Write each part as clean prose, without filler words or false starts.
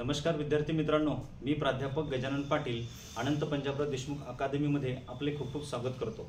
नमस्कार विद्यार्थी मित्रांनो, मी प्राध्यापक गजानन पाटील अनंत पंजाबराव देशमुख अकादमीमध्ये आपले खूप खूप स्वागत करतो।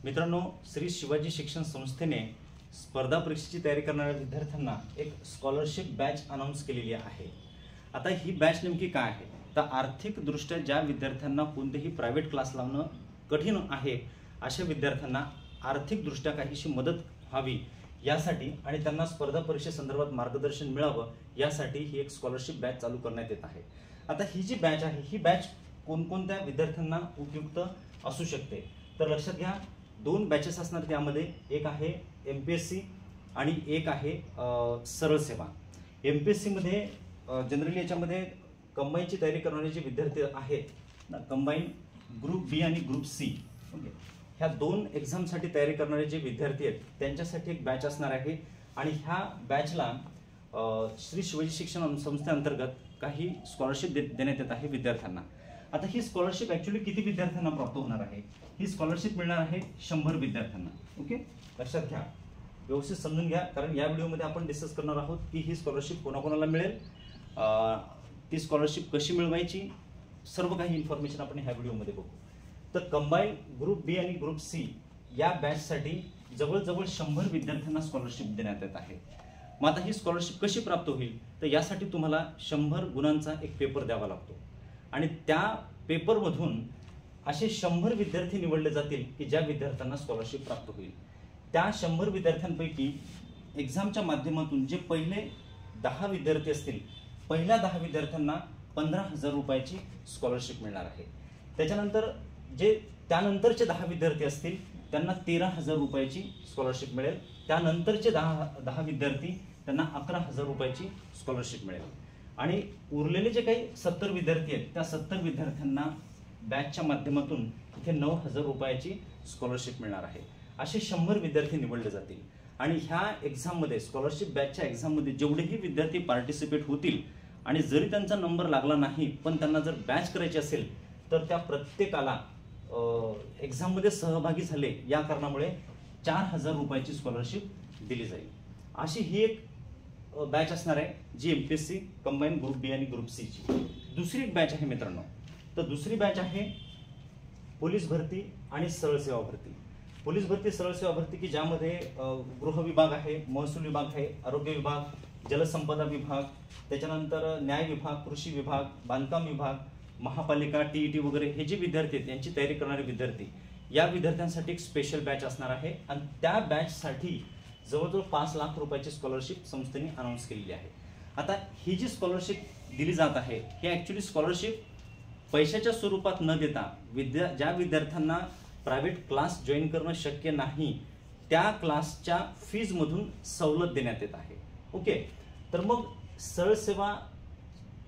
मित्रांनो, श्री शिवाजी शिक्षण संस्थेने स्पर्धा परीक्षेची तयारी करणाऱ्या विद्यार्थ्यांना एक स्कॉलरशिप बॅच अनाउन्स केलेली आहे। आता ही बॅच नेमकी काय आहे तर आर्थिक दृष्ट्या ज्या विद्यार्थ्यांना कोणतेही प्रायव्हेट क्लास लावणं कठीण आहे अशा विद्यार्थ्यांना आर्थिक दृष्ट्या काहीशी मदत व्हावी यासाठी आणि त्यांना स्पर्धा परीक्षेसंदर्भात मार्गदर्शन मिळावं यासाठी ही एक स्कॉलरशिप बॅच चालू करण्यात येत आहे। आता ही जी बॅच आहे ही बॅच कोणकोणत्या विद्यार्थ्यांना उपयुक्त असू शकते तर लक्षात घ्या, दोन बॅचेस असणार त्यामध्ये, एक आहे MPSC आणि एक आहे सरळ सेवा। MPSC मध्ये जनरली याच्यामध्ये कंबाईनची तयारी करणारे जे विद्यार्थी आहेत ना, कंबाईन ग्रुप बी आणि ग्रुप सी, ओके, ह्या दोन एक्झामसाठी तयारी करणारे जे विद्यार्थी आहेत त्यांच्यासाठी एक बॅच असणार आहे आणि ह्या बॅचला श्री शिवाजी शिक्षण संस्थेअंतर्गत काही स्कॉलरशिप देण्यात येत आहे विद्यार्थ्यांना। आता ही स्कॉलरशिप ॲक्च्युली किती विद्यार्थ्यांना प्राप्त होणार आहे? ही स्कॉलरशिप मिळणार आहे 100 विद्यार्थ्यांना। ओके, लक्षात घ्या, व्यवस्थित समजून घ्या, कारण या व्हिडिओमध्ये आपण डिस्कस करणार आहोत की ही स्कॉलरशिप कोणाकोणाला मिळेल, ती स्कॉलरशिप कशी मिळवायची, सर्व काही इन्फॉर्मेशन आपण ह्या व्हिडिओमध्ये बघू। तर कंबाईन ग्रुप बी आणि ग्रुप सी या बॅचसाठी जवळजवळ 100 विद्यार्थ्यांना स्कॉलरशिप देण्यात येत आहे। मग आता ही स्कॉलरशिप कशी प्राप्त होईल तर यासाठी तुम्हाला 100 गुणांचा एक पेपर द्यावा लागतो आणि त्या पेपरमधून असे 100 विद्यार्थी निवडले जातील की ज्या विद्यार्थ्यांना स्कॉलरशिप प्राप्त होईल। त्या 100 विद्यार्थ्यांपैकी एक्झामच्या माध्यमातून जे पहिले 10 विद्यार्थी असतील, पहिल्या 10 विद्यार्थ्यांना 15,000 रुपयाची स्कॉलरशिप मिळणार आहे। त्याच्यानंतर जे त्यानंतरचे 10 विद्यार्थी असतील त्यांना 13,000 रुपयाची स्कॉलरशिप मिळेल। त्यानंतरचे 10 विद्यार्थी त्यांना 11,000 रुपयाची स्कॉलरशिप मिळेल आणि उरलेले जे काही 70 विद्यार्थी आहेत त्या 70 विद्यार्थ्यांना बॅचच्या माध्यमातून इथे 9,000 रुपयाची स्कॉलरशिप मिळणार आहे। असे 100 विद्यार्थी निवडले जातील आणि ह्या एक्झाममध्ये, स्कॉलरशिप बॅचच्या एक्झाममध्ये जेवढेही विद्यार्थी पार्टिसिपेट होतील आणि जरी त्यांचा नंबर लागला नाही पण त्यांना जर बॅच करायची असेल तर त्या प्रत्येकाला एक्झाममध्ये सहभागी झाले या कारणामुळे 4,000 रुपयाची स्कॉलरशिप दिली जाईल। अशी ही एक बॅच असणार आहे जी MPSC कंबाईन ग्रुप बी आणि ग्रुप सी ची। दुसरी एक बॅच आहे मित्रांनो, तर दुसरी बॅच आहे पोलीस भरती आणि सरळ सेवा भरती। पोलीस भरती, सरळ सेवा भरती की ज्यामध्ये गृह विभाग आहे, महसूल विभाग आहे, आरोग्य विभाग, जलसंपदा विभाग, त्याच्यानंतर न्याय विभाग, कृषी विभाग, बांधकाम विभाग, महापालिका, TET वगैरे हे जे विद्यार्थी आहेत यांची तयारी करणारे विद्यार्थी, या विद्यार्थ्यांसाठी एक स्पेशल बॅच असणार आहे आणि त्या बॅचसाठी जवळजवळ 5 लाख रुपयाची स्कॉलरशिप संस्थेने अनाउन्स केलेली आहे। आता ही जी स्कॉलरशिप दिली जात आहे ही ॲक्च्युली स्कॉलरशिप पैशाच्या स्वरूपात न देता ज्या विद्यार्थ्यांना प्रायव्हेट क्लास जॉईन करणं शक्य नाही त्या क्लासच्या फीजमधून सवलत देण्यात येत आहे। ओके, तर मग सरळ सेवा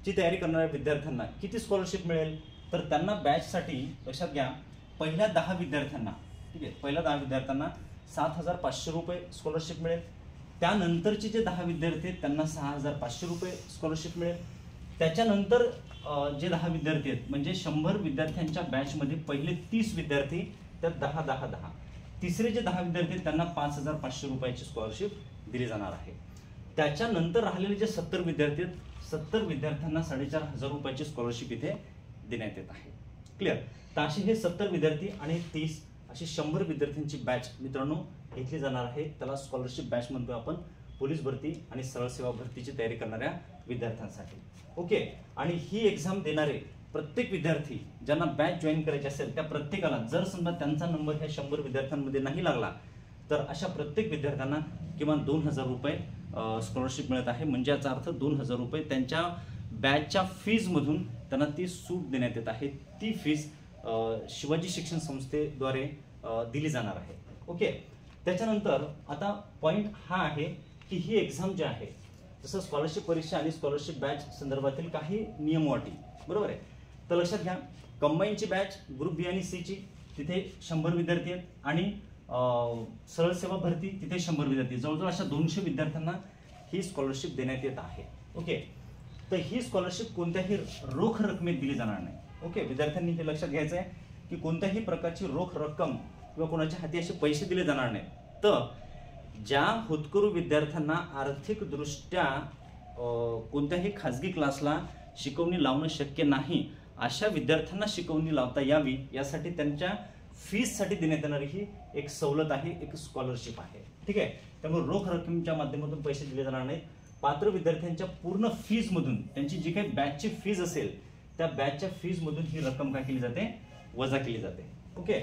ची तयारी करणाऱ्या विद्यार्थ्यांना किती स्कॉलरशिप मिळेल तर त्यांना बॅचसाठी लक्षात घ्या, पहिल्या 10 विद्यार्थ्यांना, ठीक आहे, पहिल्या 10 विद्यार्थ्यांना 7,500 रुपये स्कॉलरशिप मिळेल। त्यानंतरचे जे 10 विद्यार्थी आहेत त्यांना 6,500 रुपये स्कॉलरशिप मिळेल। त्याच्यानंतर जे 10 विद्यार्थी आहेत म्हणजे 100 विद्यार्थ्यांच्या बॅचमध्ये पहिले 30 विद्यार्थी, त्यात 10 10 10, तिसरे जे 10 विद्यार्थी आहेत त्यांना 5,500 रुपयाची स्कॉलरशिप दिली जाणार आहे। त्याच्यानंतर राहिलेले जे 70 विद्यार्थी आहेत, 70 विद्यार्थ्यांना 4,500 रुपयाची स्कॉलरशिप इथे देण्यात येत आहे। क्लिअर? तर असे हे 70 विद्यार्थी आणि 30 अशी 100 विद्यार्थ्यांची बॅच मित्रांनो घेतली जाणार आहे। त्याला स्कॉलरशिप बॅच म्हणतो आपण, पोलीस भरती आणि सरळ सेवा भरतीची तयारी करणाऱ्या विद्यार्थ्यांसाठी। ओके, आणि ही एक्झाम देणारे प्रत्येक विद्यार्थी ज्यांना बॅच जॉईन करायची असेल त्या प्रत्येकाला जर समजा त्यांचा नंबर ह्या 100 विद्यार्थ्यांमध्ये नाही लागला तर अशा प्रत्येक विद्यार्थ्यांना किमान 2,000 रुपये स्कॉलरशिप मिळत आहे। म्हणजे याचा अर्थ 2,000 रुपये त्यांच्या बॅचच्या फीजमधून त्यांना ती सूट देण्यात येत आहे। ती फीज शिवाजी शिक्षण संस्थेद्वारे दिली जाणार आहे। ओके, त्याच्यानंतर आता पॉईंट हा आहे की ही एक्झाम जी आहे, जसं स्कॉलरशिप परीक्षा आणि स्कॉलरशिप बॅच संदर्भातील काही नियम अटी, बरोबर आहे, तर लक्षात घ्या, कंबाईनची बॅच ग्रुप बी आणि सी ची तिथे 100 विद्यार्थी आहेत आणि सरळ सेवा भरती तिथे 100 विद्यार्थी, जवळजवळ अशा 200 विद्यार्थ्यांना ही स्कॉलरशिप देण्यात येत आहे। ओके, तर ही स्कॉलरशिप कोणत्याही रोख रकमेत दिली जाणार नाही। ओके, विद्यार्थ्यांनी हे लक्षात घ्यायचं आहे की कोणत्याही प्रकारची रोख रक्कम किंवा कोणाच्या हाती असे पैसे दिले जाणार नाहीत। तर ज्या होतकरू विद्यार्थ्यांना आर्थिकदृष्ट्या कोणत्याही खाजगी क्लासला शिकवणी लावणं शक्य नाही अशा विद्यार्थ्यांना शिकवणी लावता यावी यासाठी त्यांच्या फीससाठी देण्यात येणारी ही एक सवलत आहे, एक स्कॉलरशिप आहे. ठीक आहे. त्यामुळे रोख रकमेच्या माध्यमातून पैसे दिले जाणार नाहीत. पात्र विद्यार्थ्यांच्या पूर्ण फीज मधून त्यांची जी काही बॅचची फीज असेल त्या बॅचच्या फीज मधून ही रक्कम काय केली जाते, वजा केली जाते. ओके.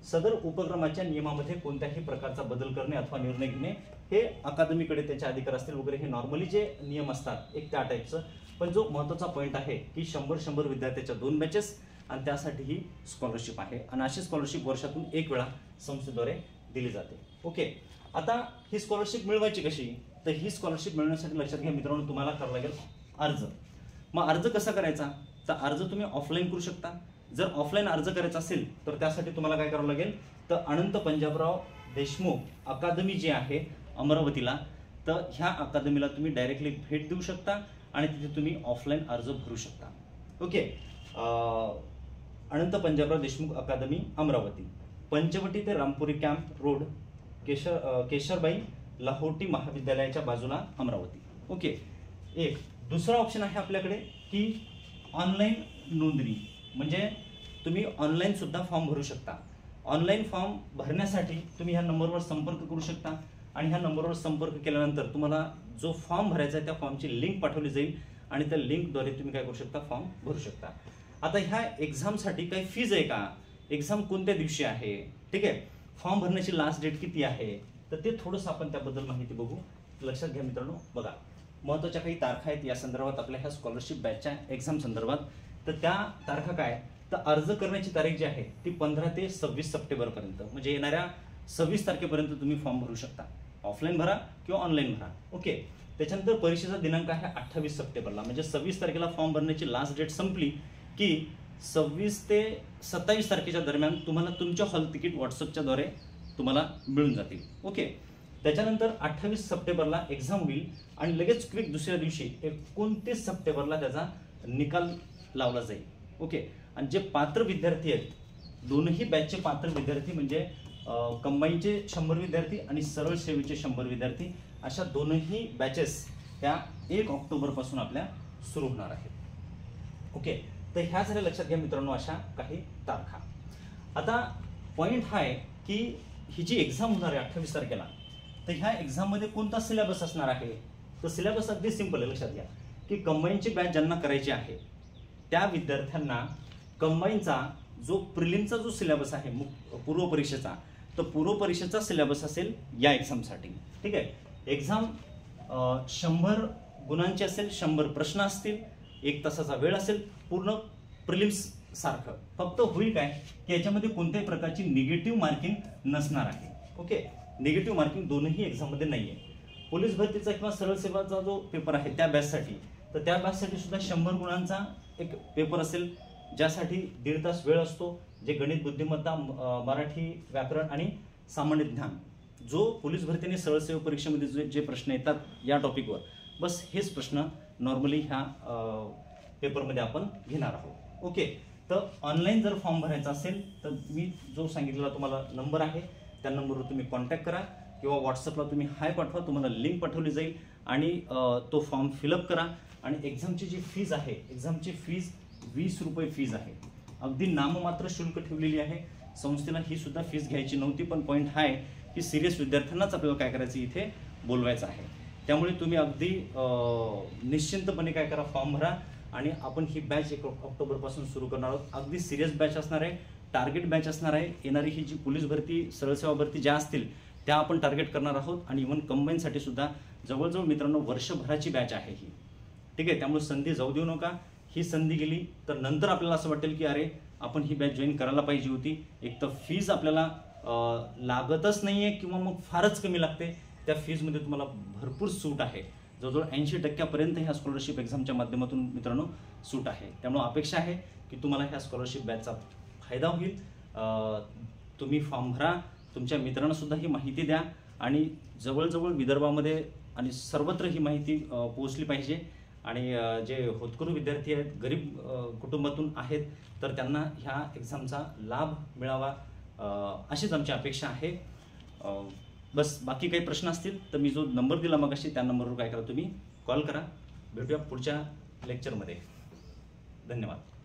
सदर उपक्रमाच्या नियमामध्ये कोणत्याही प्रकारचा बदल करणे अथवा निर्णय घेणे हे अकादमीकडे त्याचे अधिकार असतील वगैरे, हे नॉर्मली जे नियम असतात एक त्या टाईपचं. पण जो महत्त्वाचा पॉईंट आहे की 100 विद्यार्थ्याच्या 2 बॅचेस आणि त्यासाठी ही स्कॉलरशिप आहे आणि अशी स्कॉलरशिप वर्षातून एक वेळा संस्थेद्वारे दिली जाते. ओके. आता ही स्कॉलरशिप मिळवायची कशी, तर ही स्कॉलरशिप मिळवण्यासाठी लक्षात घ्या मित्रांनो, तुम्हाला करावं लागेल अर्ज. मग अर्ज कसा करायचा, तर अर्ज तुम्ही ऑफलाईन करू शकता. जर ऑफलाईन अर्ज करायचा असेल तर त्यासाठी तुम्हाला काय करावं लागेल, तर अनंत पंजाबराव देशमुख अकादमी जी आहे अमरावतीला, तर ह्या अकादमीला तुम्ही डायरेक्टली भेट देऊ शकता आणि तिथे तुम्ही ऑफलाईन अर्ज भरू शकता. ओके. अनंत पंजाबराव देशमुख अकादमी अमरावती, पंचवटी ते रामपुरी कॅम्प रोड, केशरबाई लाहोटी महाविद्यालयाच्या बाजूला अमरावती. ओके. एक दुसरा ऑप्शन आहे आपल्याकडे की ऑनलाईन नोंदणी, म्हणजे तुम्ही ऑनलाईन सुद्धा फॉर्म भरू शकता. ऑनलाईन फॉर्म भरण्यासाठी तुम्ही ह्या नंबरवर संपर्क करू शकता आणि ह्या नंबरवर संपर्क केल्यानंतर तुम्हाला जो फॉर्म भरायचा आहे त्या फॉर्मची लिंक पाठवली जाईल आणि त्या लिंकद्वारे तुम्ही काय करू शकता, फॉर्म भरू शकता. आता ह्या एक्झामसाठी काही फीज आहे का, एक्झाम कोणत्या दिवशी आहे, ठीक आहे, फॉर्म भरण्याची लास्ट डेट किती आहे, तर ते थोडंसं आपण त्याबद्दल माहिती बघू. लक्षात घ्या मित्रांनो, बघा महत्त्वाच्या काही तारखा आहेत या संदर्भात आपल्या ह्या स्कॉलरशिप बॅचच्या एक्झाम संदर्भात. तर त्या तारखा काय, तर अर्ज करण्याची तारीख जी आहे ती 15 ते 26 सप्टेंबरपर्यंत, म्हणजे येणाऱ्या 26 तारखेपर्यंत तुम्ही फॉर्म भरू शकता. ऑफलाईन भरा किंवा ऑनलाईन भरा. ओके. त्याच्यानंतर परीक्षेचा दिनांक आहे 28 सप्टेंबरला, म्हणजे 26 तारखेला फॉर्म भरण्याची लास्ट डेट संपली की 26 ते 27 तारखेच्या दरम्यान तुम्हाला तुमच्या हॉल तिकीट व्हॉट्सअपच्या द्वारे तुम्हाला मिळून जातील. ओके. त्याच्यानंतर 28 सप्टेंबरला एक्झाम होईल आणि लगेच क्विक दुसऱ्या दिवशी 29 सप्टेंबरला त्याचा निकाल लावला जाईल. ओके. आणि जे पात्र विद्यार्थी आहेत, दोनही बॅचचे पात्र विद्यार्थी म्हणजे कंबाईनचे 100 विद्यार्थी आणि सरळ सेवेचे 100 विद्यार्थी, अशा दोनही बॅचेस त्या 1 ऑक्टोबरपासून आपल्या सुरू होणार आहेत. ओके. तर ह्या झाल्या लक्षात घ्या मित्रांनो अशा काही तारखा. आता पॉईंट हा आहे की ही जी एक्झाम होणार आहे 28 तारखेला, तर ह्या एक्झाममध्ये कोणता सिलेबस असणार आहे, तर सिलेबस अगदी सिंपल आहे. लक्षात घ्या की कंबाईनची बॅच ज्यांना करायची आहे त्या विद्यार्थ्यांना कंबाईनचा जो प्रिलिमचा जो सिलेबस आहे पूर्व परीक्षेचा, तर पूर्व परीक्षेचा सिलेबस असेल या एक्झामसाठी. ठीक आहे. एक्झाम 100 गुणांची असेल, 100 प्रश्न असतील, 1 तासाचा वेळ असेल, पूर्ण प्रिलिम्स सारखं. फक्त होईल काय की याच्यामध्ये कोणत्याही प्रकारची निगेटिव्ह मार्किंग नसणार आहे. ओके. निगेटिव्ह मार्किंग दोनही एक्झाममध्ये नाहीये. पोलीस भरतीचा किंवा सरळ सेवाचा जो पेपर आहे त्या बॅचसाठी, तर त्या बॅचसाठी सुद्धा 100 गुणांचा एक पेपर असेल, ज्यासाठी 1.5 तास वेळ असतो, जे गणित, बुद्धिमत्ता, मराठी, व्याकरण आणि सामान्य ज्ञान, जो पोलीस भरती आणि सरळ सेवा परीक्षेमध्ये जे प्रश्न येतात या टॉपिकवर, बस हेच प्रश्न नॉर्मली ह्या पेपरमध्ये आपण घेणार आहोत. ओके. तर ऑनलाईन जर फॉर्म भरायचा असेल तर मी जो सांगितलेला तुम्हाला नंबर आहे त्या नंबरवर तुम्ही कॉन्टॅक्ट करा किंवा व्हॉट्सअपला तुम्ही हाय पाठवा, तुम्हाला लिंक पाठवली जाईल आणि तो फॉर्म फिलअप करा. आणि एक्झामची जी फीज आहे, एक्झामची फीज 20 रुपये फीज आहे. अगदी नाममात्र शुल्क ठेवलेली आहे. संस्थेला ही सुद्धा फीज घ्यायची नव्हती, पण पॉईंट हा आहे की सिरियस विद्यार्थ्यांनाच आपल्याला काय करायचं इथे बोलवायचं आहे. त्यामुळे तुम्ही अगदी निश्चिंतपणे काय करा, फॉर्म भरा आणि आपण ही बॅच 1 ऑक्टोबरपासून सुरू करणार आहोत. अगदी सिरियस बॅच असणार आहे, टार्गेट बॅच असणार आहे. येणारी ही जी पोलीस भरती, सरळ सेवा भरती ज्या असतील त्या आपण टार्गेट करणार आहोत आणि इव्हन कंबाईनसाठी सुद्धा जवळजवळ मित्रांनो वर्षभराची बॅच आहे ही. ठीक आहे. त्यामुळे संधी जाऊ देऊ नका. ही संधी गेली तर नंतर आपल्याला असं वाटेल की अरे आपण ही बॅच जॉईन करायला पाहिजे होती. एक तर फीज आपल्याला लागतच नाहीये किंवा मग फारच कमी लागते. त्या फीजमध्ये तुम्हाला भरपूर सूट आहे. जवळजवळ 80% ह्या स्कॉलरशिप एक्झामच्या माध्यमातून मित्रांनो सूट आहे. त्यामुळे अपेक्षा आहे की तुम्हाला ह्या स्कॉलरशिप बॅचचा फायदा होईल. तुम्ही फॉर्म भरा, तुमच्या मित्रांना सुद्धा ही माहिती द्या आणि जवळजवळ विदर्भामध्ये आणि सर्वत्र ही माहिती पोहोचली पाहिजे. आणि जे होतकरू विद्यार्थी आहेत, गरीब कुटुंबातून आहेत, तर त्यांना ह्या एक्झामचा लाभ मिळावा अशीच आमची अपेक्षा आहे. बस बाकी काही प्रश्न असतील तर मी जो नंबर दिला मगाशी त्या नंबरवर काय करा, तुम्ही कॉल करा. भेटूया पुढच्या लेक्चरमध्ये. धन्यवाद.